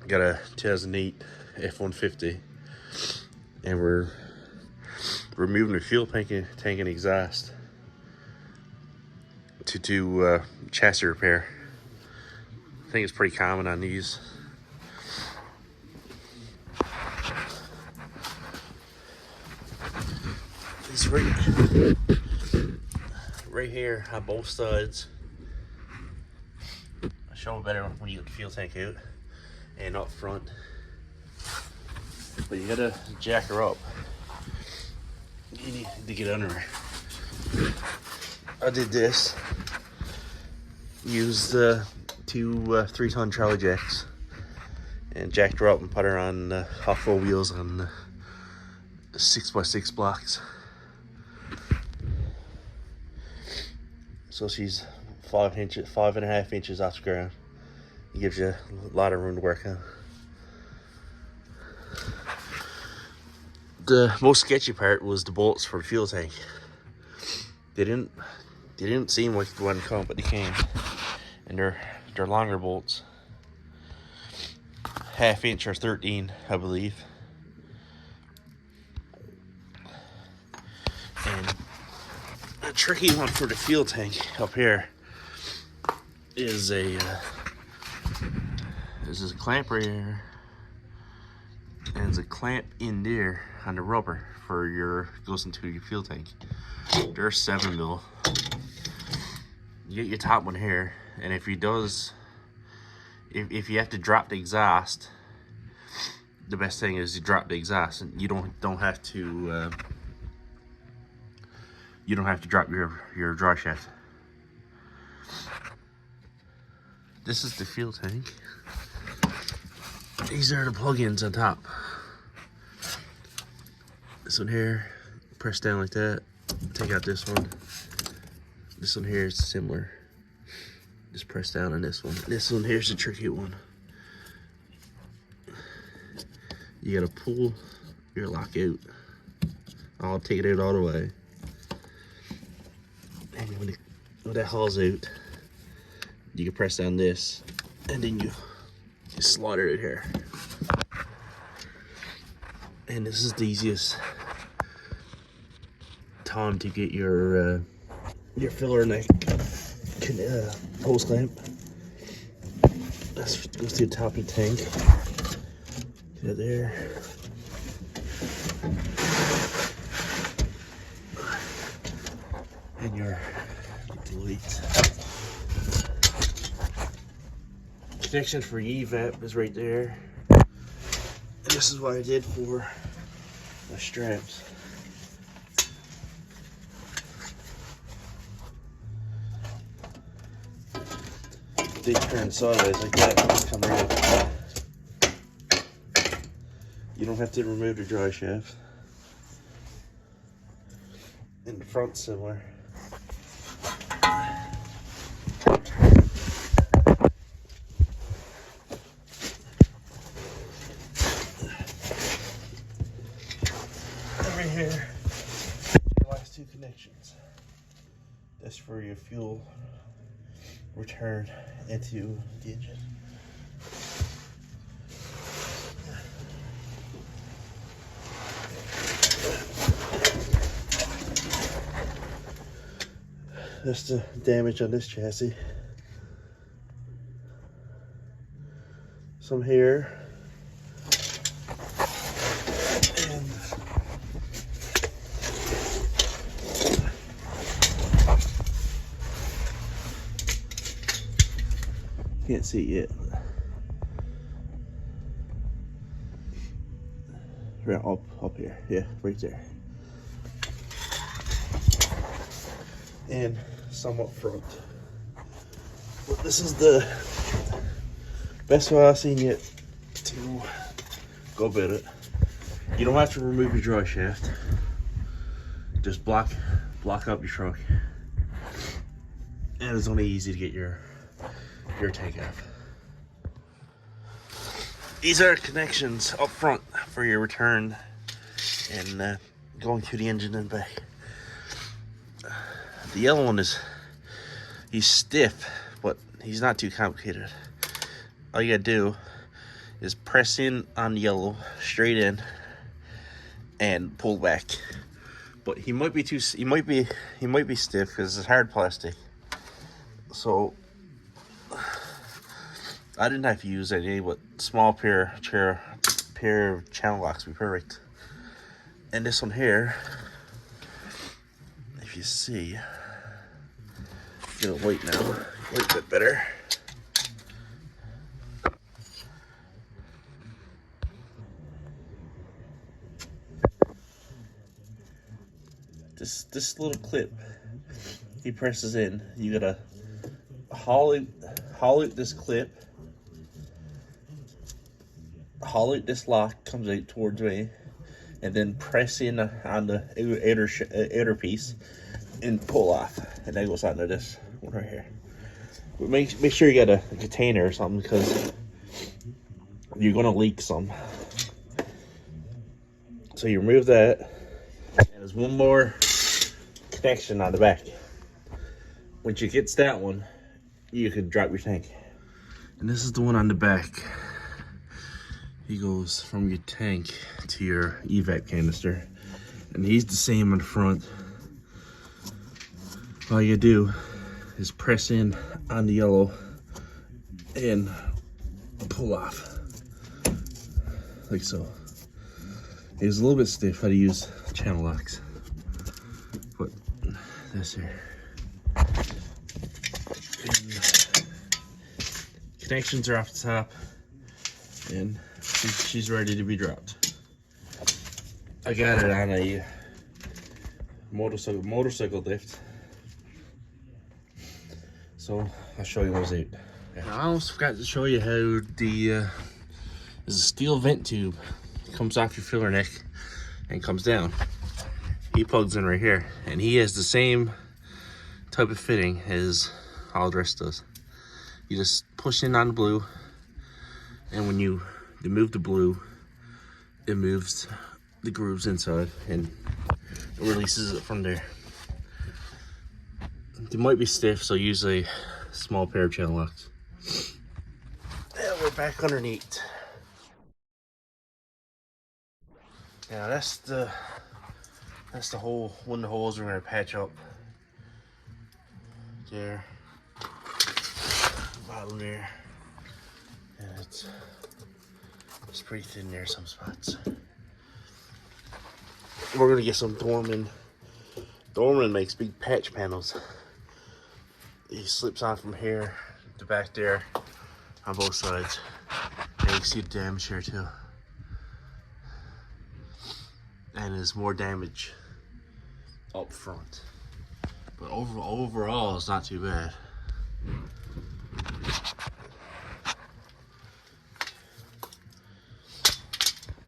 Got a 2008 F-150, and we're removing the fuel tank and exhaust to do chassis repair. I think it's pretty common on these. It's right here on both sides. I'll show it better when you get the fuel tank out and up front. But you gotta jack her up. You need to get under her. I did this. Used two 3-ton trolley jacks and jacked her up and put her on hot full wheels on 6x6 blocks. So she's 5.5 inches off the ground. It gives you a lot of room to work on. The most sketchy part was the bolts for the fuel tank. They didn't seem like the one come, but they came, and they're longer bolts, 1/2 inch or 13, I believe. And a tricky one for the fuel tank up here is a clamp right here, and there's a clamp in there on the rubber for goes into your fuel tank. They're 7mm. You get your top one here, and if you have to drop the exhaust, the best thing is you drop the exhaust, and you don't have to drop your dry shaft. This is the fuel tank. These are the plug-ins on top. This one here, press down like that. Take out this one. This one here is similar. Just press down on this one. This one here's the tricky one. You gotta pull your lock out. I'll take it out all the way. And when that hauls out, you can press down this, and then you slaughter it here. And this is the easiest time to get your filler neck hose clamp. That goes to the top of the tank. Get it there. And your delete. Connection for evap is right there. And this is what I did for my straps. They turn sideways like that, come right up. You don't have to remove the dry shaft. In the front, similar. Over here, your last two connections. That's for your fuel return into the engine. That's the damage on this chassis. Some here. And can't see it yet. Right up here. Yeah, right there. And some up front. But this is the best way I've seen yet to go about it. You don't have to remove your dry shaft. Just block up your truck. And it's only easy to get your tank off. These are connections up front for your return and going to the engine and back. The yellow one he's stiff, but he's not too complicated. All you gotta do is press in on yellow, straight in, and pull back. But he might be stiff because it's hard plastic. So I didn't have to use any, but small pair of channel locks would be perfect. And this one here, if you see, gonna wait now, a little bit better. This little clip, he presses in. You gotta hollow this clip, hollow this lock comes out towards me, and then press in on the outer piece and pull off, and that goes onto this one right here. But make sure you got a container or something, because you're gonna leak some. So you remove that, and there's one more connection on the back. Once you get that one, you could drop your tank. And this is the one on the back. He goes from your tank to your evac canister, and he's the same on the front. All you do is press in on the yellow and pull off like so. It's a little bit stiff how to use channel locks, but this here. And connections are off the top, and she's ready to be dropped. I got it on a motorcycle lift, so I'll show you those 8. Now, I almost forgot to show you how there's a steel vent tube. It comes off your filler neck and comes down. He plugs in right here, and he has the same type of fitting as all the rest does. You just push in on the blue, and when you move the blue, it moves the grooves inside and it releases it from there. They might be stiff, so use a small pair of channel locks. Yeah, we're back underneath. Now that's the hole, one of the holes we're gonna patch up. There, bottom there, and it's pretty thin there, some spots. We're gonna get some Dorman. Dorman makes big patch panels. He slips on from here to back there on both sides. And you can see the damage here too. And there's more damage up front. But overall, it's not too bad.